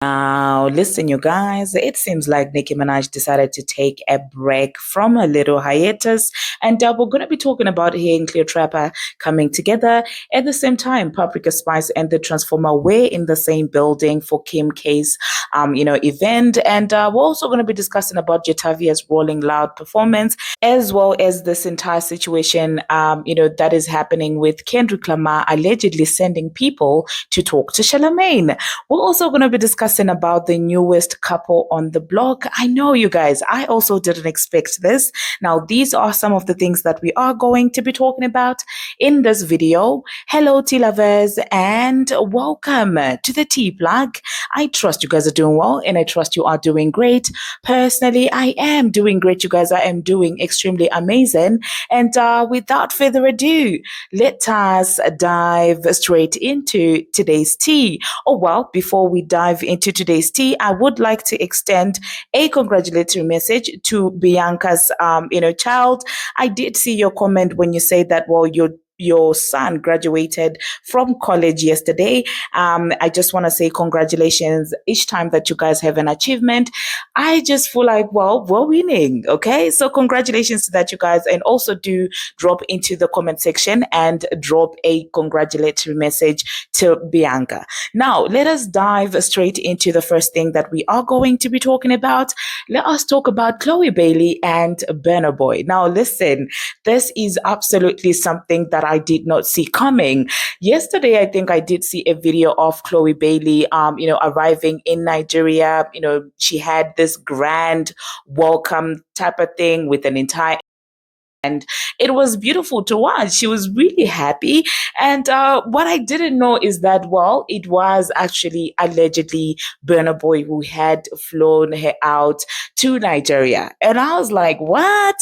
Now, listen, you guys, it seems like Nicki Minaj decided to take a break from a little hiatus, and we're going to be talking about her and Cleotrapa coming together at the same time. Paprika Spice and the Transformer were in the same building for Kim K's, event, and we're also going to be discussing about Jatavia's Rolling Loud performance, as well as this entire situation, that is happening with Kendrick Lamar allegedly sending people to talk to Charlemagne. We're also going to be discussing about the newest couple on the block. I know, you guys, I also didn't expect this. Now, these are some of the things that we are going to be talking about in this video. Hello, tea lovers, and welcome to the tea plug. I trust you guys are doing well, and I trust you are doing great. Personally, I am doing great, you guys. I am doing extremely amazing. And without further ado, let us dive straight into today's tea. Oh, well, before we dive into today's tea, I would like to extend a congratulatory message to Bianca's, child. I did see your comment when you say that, well, your son graduated from college yesterday. I just want to say congratulations each time that you guys have an achievement. I just feel like, well, we're winning. Okay. So congratulations to that, you guys. And also do drop into the comment section and drop a congratulatory message to Bianca. Now, let us dive straight into the first thing that we are going to be talking about. Let us talk about Chloe Bailey and Burna Boy. Now, listen, this is absolutely something that I did not see coming. Yesterday, I think I did see a video of Chloe Bailey, arriving in Nigeria. She had this grand welcome type of thing with an entire, and it was beautiful to watch. She was really happy. And what I didn't know is that, well, it was actually allegedly Burna Boy who had flown her out to Nigeria. And I was like, what?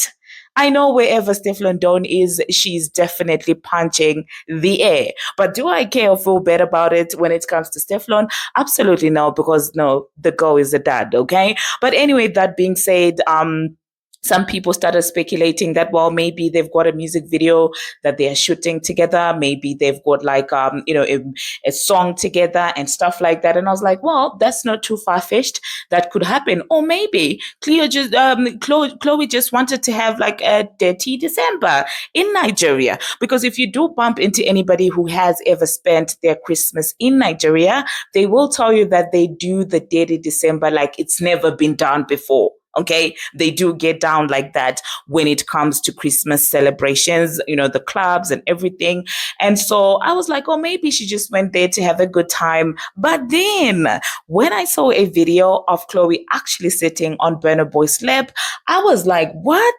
I know wherever Stefflon Don is, she's definitely punching the air. But do I care or feel bad about it when it comes to Stefflon? Absolutely no, because no, the girl is a dad, okay? But anyway, that being said, some people started speculating that, well, maybe they've got a music video that they are shooting together. Maybe they've got like, a song together and stuff like that. And I was like, well, that's not too far-fetched. That could happen. Or maybe Chloe just wanted to have like a dirty December in Nigeria. Because if you do bump into anybody who has ever spent their Christmas in Nigeria, they will tell you that they do the dirty December like it's never been done before. Okay, they do get down like that when it comes to Christmas celebrations, the clubs and everything. And so I was like, oh, maybe she just went there to have a good time. But then when I saw a video of Chloe actually sitting on Burna Boy's lap, I was like, what?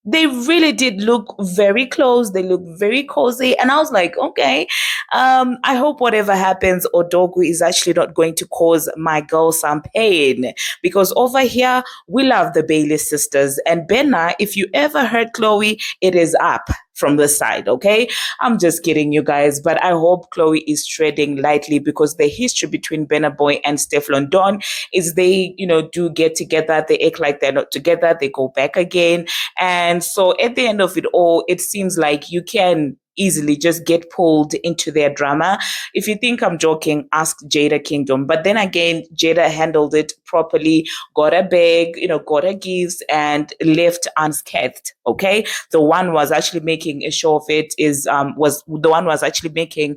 They really did look very close. They look very cozy. And I was like, okay, I hope whatever happens, Odogu is actually not going to cause my girl some pain. Because over here, we love the Bailey sisters. And Burna, if you ever heard Chloe, it is up from the side, okay? I'm just kidding, you guys, but I hope Chloe is treading lightly, because the history between Burna Boy and Stefflon Don is they, do get together, they act like they're not together, they go back again. And so at the end of it all, it seems like you can easily just get pulled into their drama. If you think I'm joking, ask Jada Kingdom. But then again, Jada handled it properly, got a bag, got her gifts, and left unscathed. Okay. The one was actually making a show of it was the one was actually making,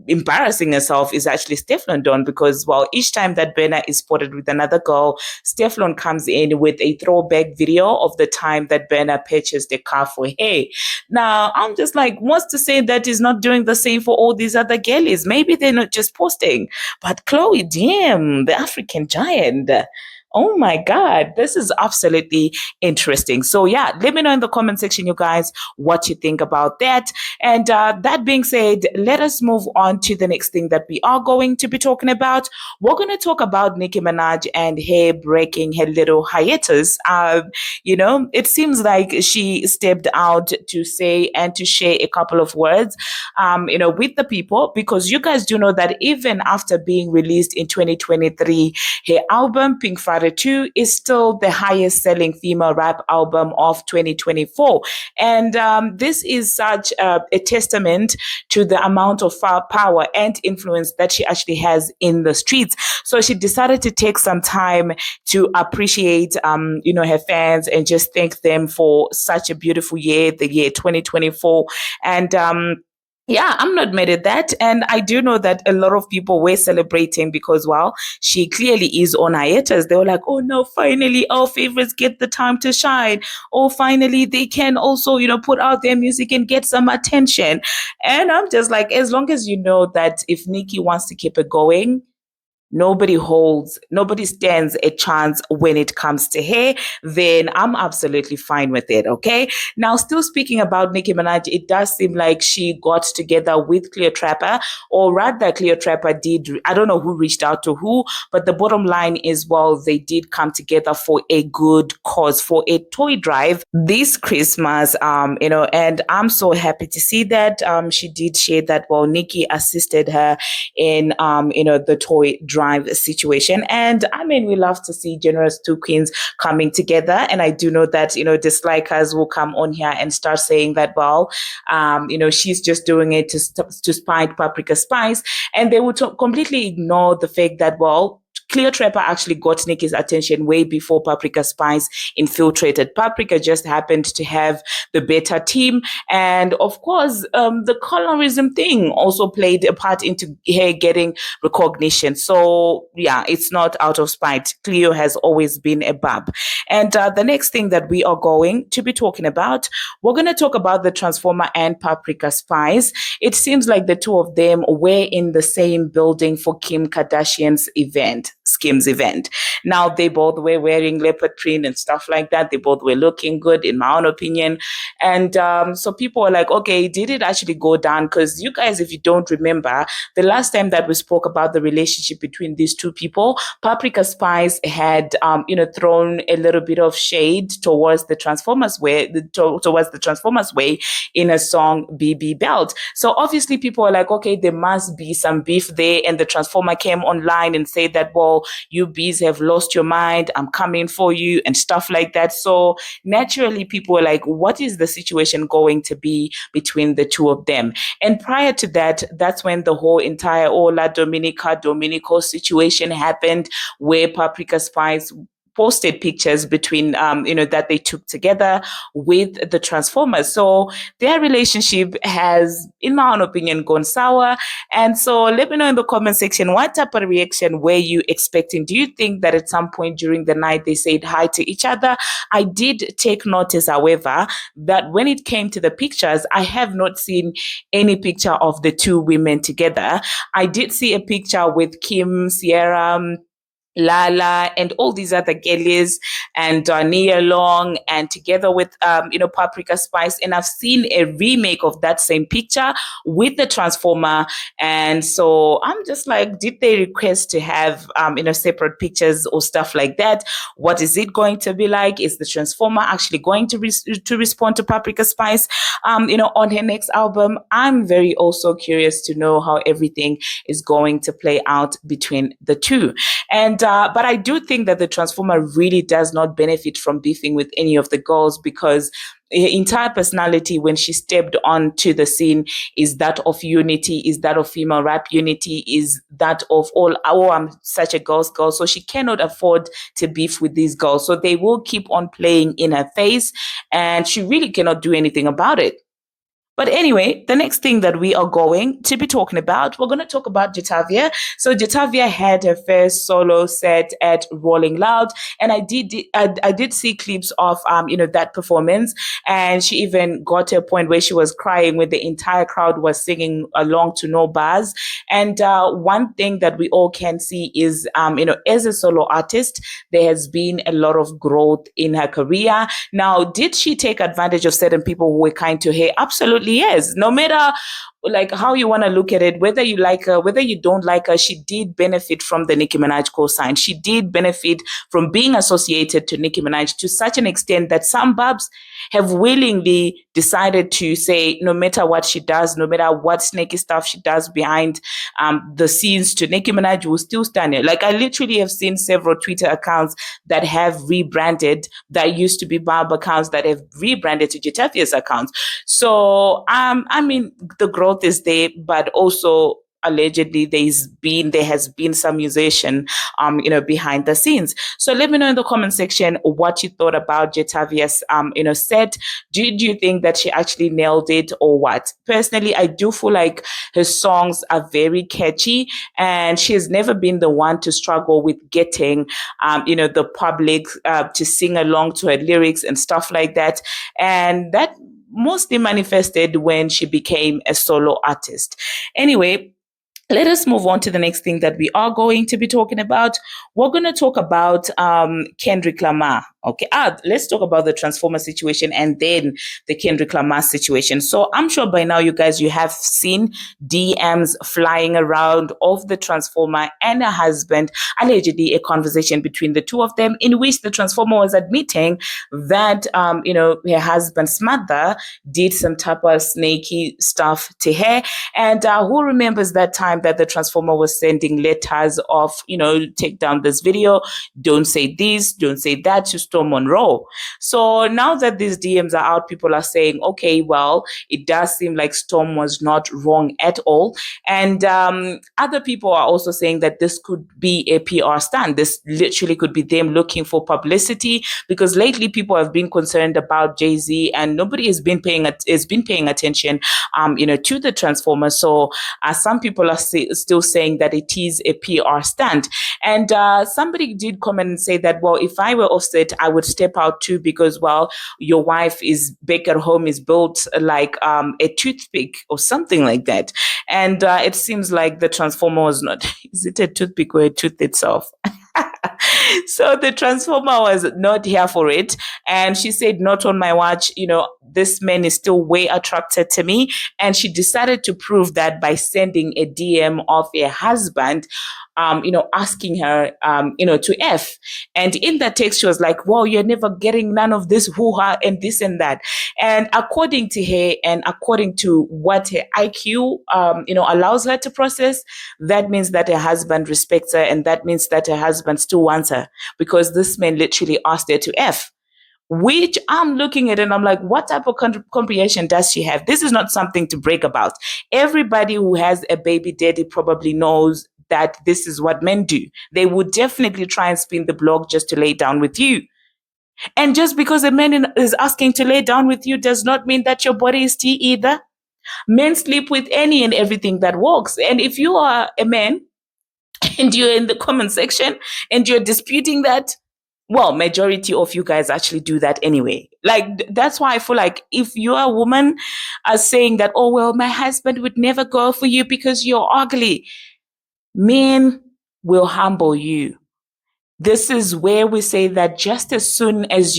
embarrassing herself is actually Stefflon Don, because, well, each time that Burna is spotted with another girl, Stefflon comes in with a throwback video of the time that Burna purchased a car for her. Now, I'm just like, what's to say that is not doing the same for all these other girlies? Maybe they're not just posting. But Chloe, damn, the African giant. Oh my God, this is absolutely interesting. So yeah, let me know in the comment section, you guys, what you think about that. And that being said, let us move on to the next thing that we are going to be talking about. We're going to talk about Nicki Minaj and her breaking her little hiatus. It seems like she stepped out to say and to share a couple of words, with the people, because you guys do know that even after being released in 2023, her album Pink Friday Started To is still the highest selling female rap album of 2024. And this is such a testament to the amount of power and influence that she actually has in the streets. So she decided to take some time to appreciate, her fans and just thank them for such a beautiful year, the year 2024. And yeah, I'm not mad at that. And I do know that a lot of people were celebrating because, well, she clearly is on hiatus. They were like, oh no, finally our favorites get the time to shine. Or finally they can also, put out their music and get some attention. And I'm just like, as long as you know that if Nicki wants to keep it going, nobody stands a chance when it comes to her, then I'm absolutely fine with it. Okay. Now, still speaking about Nicki Minaj, it does seem like she got together with Cleotrapa, or rather, Cleotrapa did. I don't know who reached out to who, but the bottom line is, well, they did come together for a good cause, for a toy drive this Christmas. And I'm so happy to see that. She did share that, well, Nicki assisted her in, the toy drive situation. And I mean, we love to see generous two queens coming together. And I do know that, dislikers will come on here and start saying that, well, she's just doing it to spite Paprika Spice. And they would completely ignore the fact that, well, Cleotrapa actually got Nicki's attention way before Paprika Spice infiltrated. Paprika just happened to have the better team. And of course, the colorism thing also played a part into her getting recognition. So yeah, it's not out of spite. Cleo has always been a bub. And the next thing that we are going to be talking about, we're going to talk about the Transformer and Paprika Spice. It seems like the two of them were in the same building for Kim Kardashian's Skim's event. Now, they both were wearing leopard print and stuff like that. They both were looking good, in my own opinion. And so people were like, okay, did it actually go down? Because you guys, if you don't remember, the last time that we spoke about the relationship between these two people, Paprika Spice had, thrown a little bit of shade towards the Transformers way in a song BB Belt. So obviously people were like, okay, there must be some beef there. And the Transformer came online and said that, well, you bees have lost your mind. I'm coming for you and stuff like that. So naturally people were like, what is the situation going to be between the two of them? And prior to that, that's when the whole entire Ola Dominico situation happened, where Paprika Spice posted pictures between, that they took together with the Transformers. So their relationship has, in my own opinion, gone sour. And so let me know in the comment section, what type of reaction were you expecting? Do you think that at some point during the night they said hi to each other? I did take notice, however, that when it came to the pictures, I have not seen any picture of the two women together. I did see a picture with Kim, Sierra, Lala, and all these other girlies, and Nia Long, and together with Paprika Spice. And I've seen a remake of that same picture with the Transformer. And so I'm just like, did they request to have separate pictures or stuff like that? What is it going to be like? Is the Transformer actually going to respond to Paprika Spice on her next album? I'm very also curious to know how everything is going to play out between the two. And but I do think that the Transformer really does not benefit from beefing with any of the girls, because her entire personality when she stepped onto the scene is that of unity, is that of female rap unity, is that of all, oh, I'm such a girl's girl. So she cannot afford to beef with these girls. So they will keep on playing in her face, and she really cannot do anything about it. But anyway, the next thing that we are going to be talking about, we're going to talk about Jatavia. So Jatavia had her first solo set at Rolling Loud, and I did see clips of that performance, and she even got to a point where she was crying when the entire crowd was singing along to No Bars. And one thing that we all can see is as a solo artist, there has been a lot of growth in her career. Now, did she take advantage of certain people who were kind to her? Absolutely. Yes, no matter like how you want to look at it, whether you like her, whether you don't like her, she did benefit from the Nicki Minaj co-sign. She did benefit from being associated to Nicki Minaj to such an extent that some Barbz have willingly decided to say, no matter what she does, no matter what snaky stuff she does behind the scenes to Nicki Minaj, will still stand here. Like I literally have seen several Twitter accounts that have rebranded, that used to be Barb accounts that have rebranded to Jatavia's accounts. So I mean, the growth is there, but also allegedly there has been some musician behind the scenes. So let me know in the comment section what you thought about Jatavia's set. Did you think that she actually nailed it or what? Personally, I do feel like her songs are very catchy, and she has never been the one to struggle with getting the public to sing along to her lyrics and stuff like that. And that mostly manifested when she became a solo artist. Anyway, let us move on to the next thing that we are going to be talking about. We're going to talk about Kendrick Lamar. Okay, let's talk about the Transformer situation and then the Kendrick Lamar situation. So I'm sure by now, you have seen DMs flying around of the Transformer and her husband, allegedly a conversation between the two of them in which the Transformer was admitting that, her husband's mother did some type of snaky stuff to her. And who remembers that time that the Transformer was sending letters of, take down this video, don't say this, don't say that to Storm Monroe. So now that these DMs are out, people are saying, okay, well, it does seem like Storm was not wrong at all. And other people are also saying that this could be a PR stunt. This literally could be them looking for publicity, because lately people have been concerned about Jay-Z and nobody has been paying attention, to the Transformer. So some people are still saying that it is a PR stunt. And somebody did comment and say that, well, if I were Offset, I would step out too, because, well, your wife is back at home is built like a toothpick or something like that. And it seems like the Transformer was not, is it a toothpick or a tooth itself? So the Transformer was not here for it. And she said, not on my watch, this man is still way attracted to me. And she decided to prove that by sending a DM of her husband, asking her, to F. And in that text, she was like, well, you're never getting none of this hoo-ha and this and that. And according to her and according to what her IQ, allows her to process, that means that her husband respects her, and that means that her husband still wants her, because this man literally asked her to F. Which I'm looking at and I'm like, what type of comprehension does she have? This is not something to brag about. Everybody who has a baby daddy probably knows that this is what men do. They would definitely try and spin the block just to lay down with you. And just because a man is asking to lay down with you does not mean that your body is tea either. Men sleep with any and everything that walks. And if you are a man and you're in the comment section and you're disputing that, well, majority of you guys actually do that anyway. Like, that's why I feel like if you're a woman saying that, oh, well, my husband would never go for you because you're ugly, men will humble you. This is where we say that just as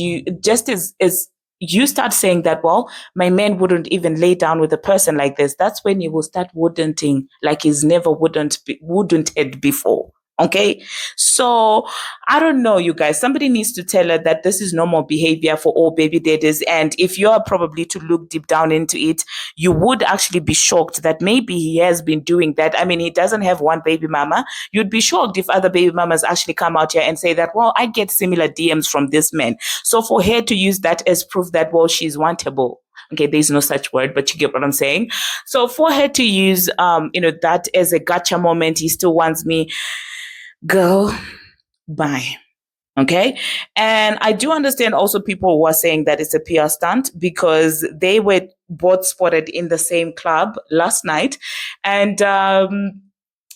you start saying that, well, my man wouldn't even lay down with a person like this, that's when you will start wouldn'ting like he's never wouldn't had before. Okay, so I don't know, you guys. Somebody needs to tell her that this is normal behavior for all baby daddies. And if you're probably to look deep down into it, you would actually be shocked that maybe he has been doing that. I mean, he doesn't have one baby mama. You'd be shocked if other baby mamas actually come out here and say that, well, I get similar DMs from this man. So for her to use that as proof that, well, she's wantable. Okay, there's no such word, but you get what I'm saying. So for her to use, that as a gotcha moment, he still wants me. Girl, bye. Okay. And I do understand also people who are saying that it's a PR stunt because they were both spotted in the same club last night. And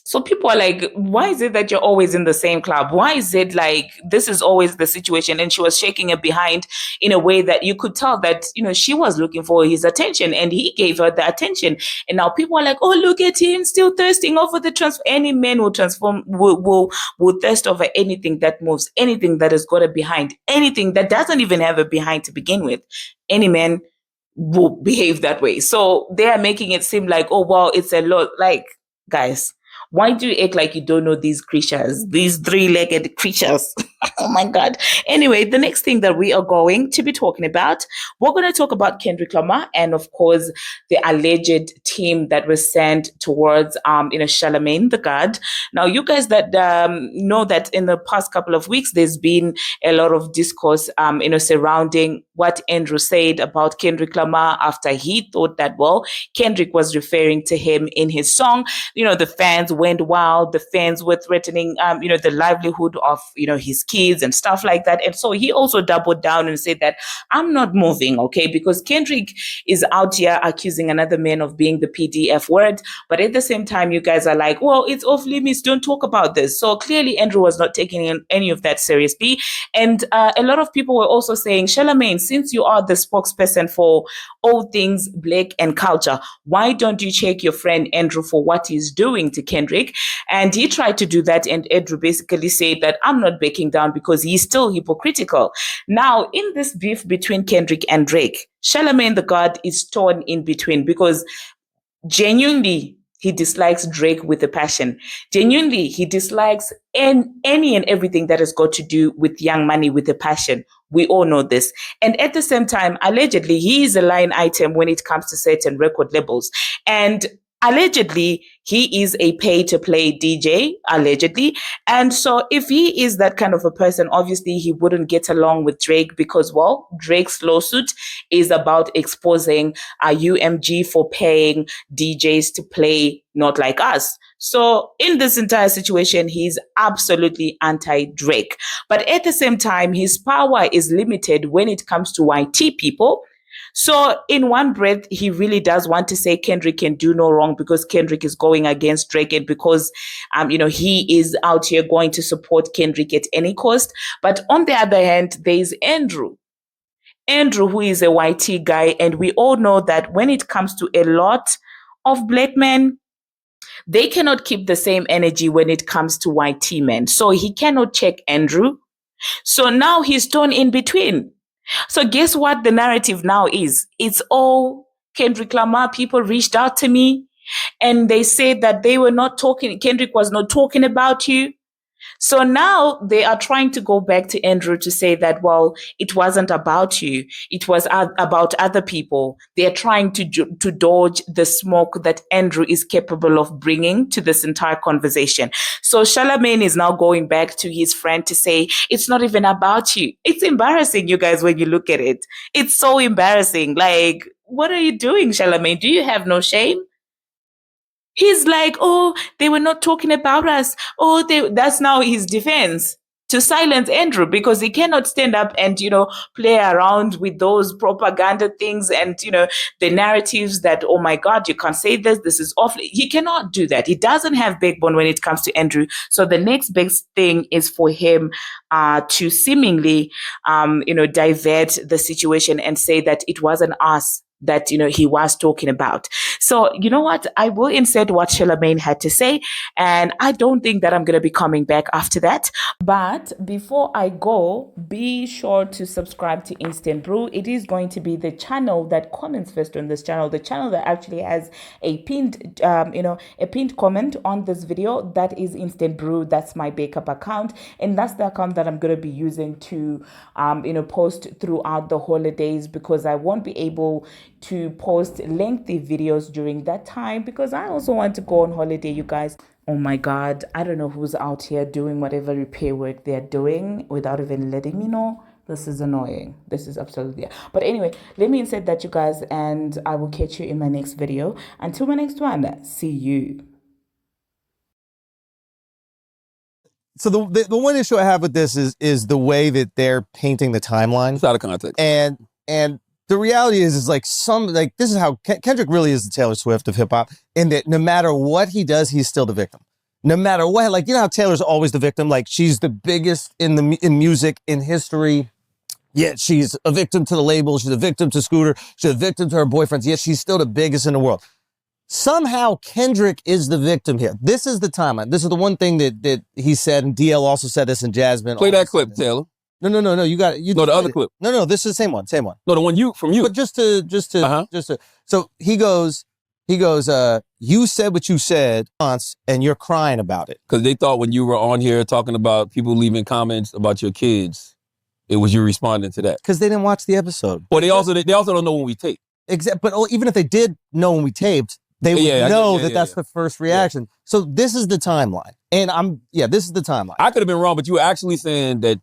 so people are like, why is it that you're always in the same club? Why is it like this is always the situation? And she was shaking her behind in a way that you could tell that, she was looking for his attention and he gave her the attention. And now people are like, oh, look at him still thirsting over the transform. Any man will will thirst over anything that moves, anything that has got a behind, anything that doesn't even have a behind to begin with. Any man will behave that way. So they are making it seem like, oh, well, it's a lot. Like, guys, why do you act like you don't know these creatures, these three-legged creatures? Oh my God. Anyway, the next thing that we are going to be talking about, we're going to talk about Kendrick Lamar and, of course, the alleged team that was sent towards, Charlemagne the God. Now, you guys that know that in the past couple of weeks, there's been a lot of discourse, surrounding what Andrew said about Kendrick Lamar after he thought that, well, Kendrick was referring to him in his song. The fans went wild. The fans were threatening, the livelihood of, his kids and stuff like that. And so he also doubled down and said that I'm not moving, okay, because Kendrick is out here accusing another man of being the PDF word. But at the same time, you guys are like, well, it's off limits. Don't talk about this. So clearly, Andrew was not taking any of that seriously. And a lot of people were also saying, Charlemagne, since you are the spokesperson for all things Black and culture, why don't you check your friend Andrew for what he's doing to Kendrick? And he tried to do that. And Andrew basically said that I'm not backing down because he's still hypocritical. Now, in this beef between Kendrick and Drake, Charlemagne the God is torn in between because genuinely, he dislikes Drake with a passion. Genuinely, he dislikes any and everything that has got to do with Young Money with a passion. We all know this. And at the same time, allegedly, he is a line item when it comes to certain record labels. And allegedly, he is a pay-to-play DJ, allegedly. And so if he is that kind of a person, obviously he wouldn't get along with Drake because, well, Drake's lawsuit is about exposing UMG for paying DJs to play Not Like Us. So in this entire situation, he's absolutely anti-Drake. But at the same time, his power is limited when it comes to YT people. So in one breath, he really does want to say Kendrick can do no wrong because Kendrick is going against Drake and because, he is out here going to support Kendrick at any cost. But on the other hand, there's Andrew, who is a YT guy. And we all know that when it comes to a lot of Black men, they cannot keep the same energy when it comes to YT men. So he cannot check Andrew. So now he's torn in between. So guess what the narrative now is? It's all Kendrick Lamar. People reached out to me and they said that they were not talking, Kendrick was not talking about you. So now they are trying to go back to Andrew to say that, well, it wasn't about you. It was about other people. They're trying to dodge the smoke that Andrew is capable of bringing to this entire conversation. So Charlemagne is now going back to his friend to say, it's not even about you. It's embarrassing, you guys, when you look at it. It's so embarrassing. Like, what are you doing, Charlemagne? Do you have no shame? He's like, oh, they were not talking about us. Oh, that's now his defense to silence Andrew because he cannot stand up and, play around with those propaganda things and, the narratives that, oh my God, you can't say this. This is awful. He cannot do that. He doesn't have backbone when it comes to Andrew. So the next big thing is for him to seemingly, divert the situation and say that it wasn't us that, he was talking about. So, you know what? I will insert what Charlemagne had to say. And I don't think that I'm going to be coming back after that. But before I go, be sure to subscribe to Instant Brew. It is going to be the channel that comments first on this channel, the channel that actually has a pinned, a pinned comment on this video. That is Instant Brew. That's my backup account. And that's the account that I'm going to be using to, post throughout the holidays because I won't be able to post lengthy videos during that time because I also want to go on holiday, you guys. Oh my God, I don't know who's out here doing whatever repair work they're doing without even letting me know. This is annoying. This is absolutely. But anyway, let me insert that, you guys, and I will catch you in my next video. Until my next one, see you. So the one issue I have with this is the way that they're painting the timeline. It's out of context. And the reality is like this is how Kendrick really is the Taylor Swift of hip hop, in that no matter what he does, he's still the victim. No matter what, like, how Taylor's always the victim. Like, she's the biggest in music, in history. Yet she's a victim to the label. She's a victim to Scooter. She's a victim to her boyfriends. Yet she's still the biggest in the world. Somehow Kendrick is the victim here. This is the timeline. This is the one thing that he said, and DL also said this, and Jasmine. Play that clip, Taylor. No. You got it. No, the other clip. No. This is the same one. No, the one from you. But just to. So he goes. You said what you said once, and you're crying about it. Because they thought when you were on here talking about people leaving comments about your kids, it was you responding to that. Because they didn't watch the episode. Well, they also don't know when we tape. But even if they did know when we taped, they would know that's the first reaction. Yeah. So this is the timeline. And this is the timeline. I could have been wrong, but you were actually saying that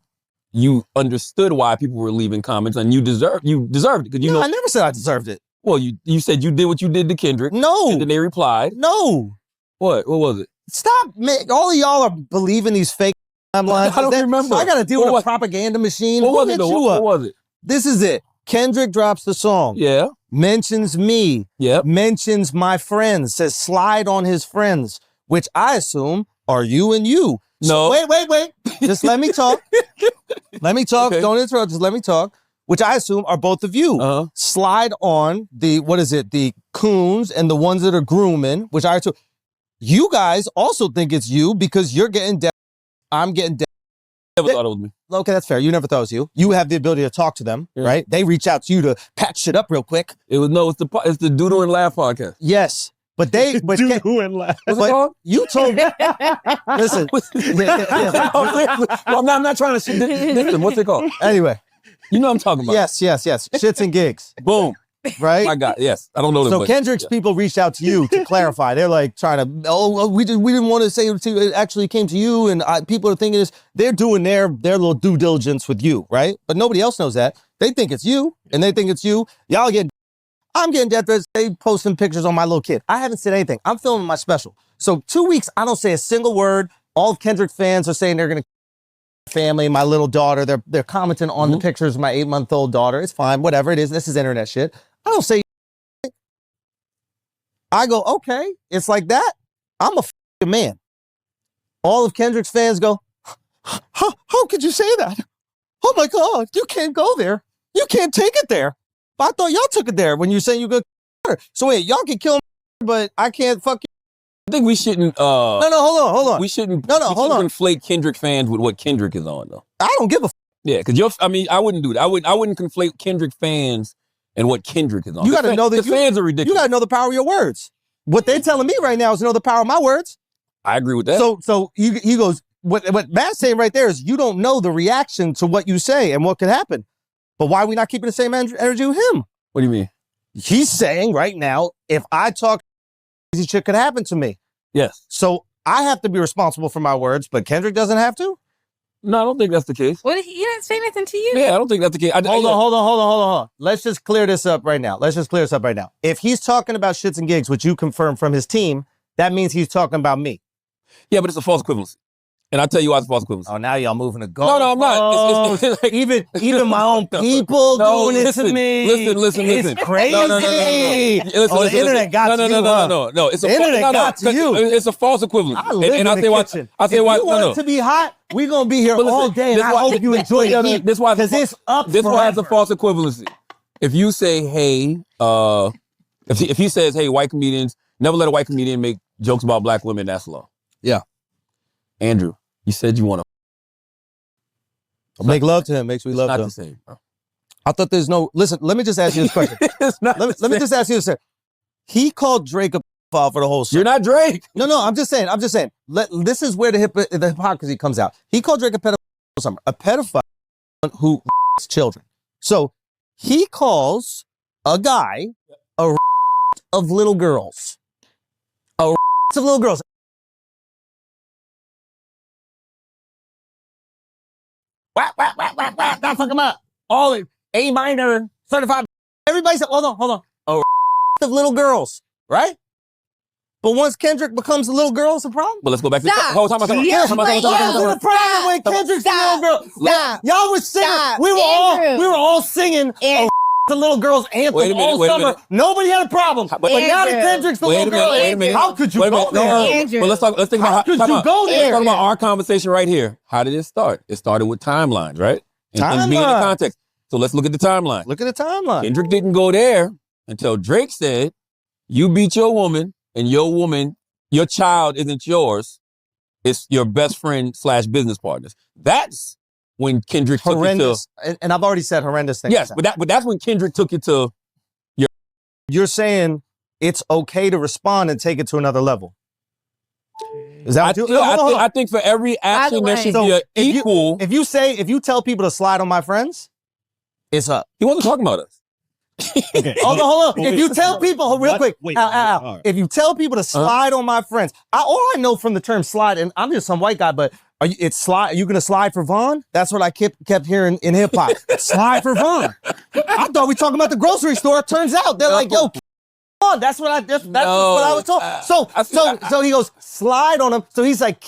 you understood why people were leaving comments and you deserved it. Because you know, I never said I deserved it. Well, you said you did what you did to Kendrick. No. And then they replied. No. What was it? Stop, man. All of y'all are believing these fake timelines. I don't remember. So I got to deal with a propaganda machine. What was it? This is it. Kendrick drops the song. Yeah. Mentions me. Yep. Mentions my friends. Says slide on his friends, which I assume are you and you. No. So wait. Just let me talk. Let me talk. Okay. Don't interrupt. Just let me talk. Which I assume are both of you. Uh-huh. Slide on the coons and the ones that are grooming, which I assume. You guys also think it's you because you're getting dead. I'm getting dead. Never thought it was me. Okay, that's fair. You never thought it was you. You have the ability to talk to them, right? They reach out to you to patch shit up real quick. It's the Doodle and Laugh podcast. Yes. But Doodle and Laugh. What's it called? You told me. Listen. Well, I'm not trying to listen. What's it called? Anyway. You know what I'm talking about. Yes. Shits and gigs. Boom. Right? My God, yes. I don't know. So Kendrick's people reached out to you to clarify. They're like trying to, we didn't want to say it actually came to you, and people are thinking this. They're doing their little due diligence with you, right? But nobody else knows that. They think it's you, and they think it's you. I'm getting death threats. They posting pictures on my little kid. I haven't said anything. I'm filming my special. So 2 weeks, I don't say a single word. All of Kendrick fans are saying they're going to family, my little daughter. They're commenting on the pictures of my 8-month-old daughter. It's fine, whatever it is. This is internet shit. I don't say. I go, okay, it's like that. I'm a f***ing man. All of Kendrick's fans go, how could you say that? Oh my God, you can't go there. You can't take it there. But I thought y'all took it there when you saying you could. So wait, y'all can kill me, but I can't fuck you. I think we shouldn't. No, hold on. We shouldn't. Hold on. Conflate Kendrick fans with what Kendrick is on, though. I don't give a. Yeah, because I wouldn't do that. I wouldn't conflate Kendrick fans and what Kendrick is on. You got to know that the fans are ridiculous. You got to know the power of your words. What they're telling me right now is to know the power of my words. I agree with that. So he goes. What Matt's saying right there is you don't know the reaction to what you say and what could happen. But why are we not keeping the same energy with him? What do you mean? He's saying right now, if I talk, crazy shit could happen to me. Yes. So I have to be responsible for my words, but Kendrick doesn't have to? No, I don't think that's the case. What? He didn't say anything to you? Yeah, I don't think that's the case. Hold on. Let's just clear this up right now. If he's talking about shits and gigs, which you confirmed from his team, that means he's talking about me. Yeah, but it's a false equivalency. And I'll tell you why it's false equivalency. Oh, now y'all moving to go. No, I'm not. It's like, even my own people doing it to me. Listen. It's crazy. No. The internet got to you. No. It's the internet got to you. It's a false equivalency. I live in the kitchen. If you want it to be hot, we're going to be here all day, and I hope you enjoy the heat. Because it's up This why it's a false equivalency. If you say, hey, if he says, hey, white comedians, never let a white comedian make jokes about black women, that's law. Yeah. Andrew, you said you want to make love to him. Makes me love to him. Not the same, bro. I thought there's no. Listen, let me just ask you this question. let me just ask you this. He called Drake a pedophile for the whole song. You're not Drake. No. I'm just saying. This is where the hypocrisy comes out. He called Drake a pedophile. A pedophile who children. So he calls a guy a of little girls. A of little girls. Whack, gotta fuck him up. All A minor, certified. Everybody said, hold on. A of little girls, right? But once Kendrick becomes a little girl, it's a problem. But let's go back to the whole time. It's a problem when Kendrick's a little girl. Y'all was singing. We were all singing the little girl's anthem all summer. Nobody had a problem. But now that Kendrick's the little girl, how could you go there? But let's think about how could you go there? Let's talk about our conversation right here. How did it start? It started with timelines, right? And being in context. So let's look at the timeline. Look at the timeline. Kendrick didn't go there until Drake said, you beat your woman and your child isn't yours. It's your best friend / business partners. That's when Kendrick took it to. Horrendous. And I've already said horrendous things. Yes, but that's when Kendrick took it to. You're saying it's okay to respond and take it to another level. Is that what I think for every action there should be an equal. If you tell people to slide on my friends, it's up. He wasn't talking about us. Okay. Hold on. If you tell people, real quick, Al, if you tell people to slide on my friends, all I know from the term slide, and I'm just some white guy, but are you gonna slide for Vaughn? That's what I kept hearing in hip hop. Slide for Vaughn. I thought we talking about the grocery store. It turns out they're like, yo, on. That's what I was told. So he goes, slide on him. So he's like,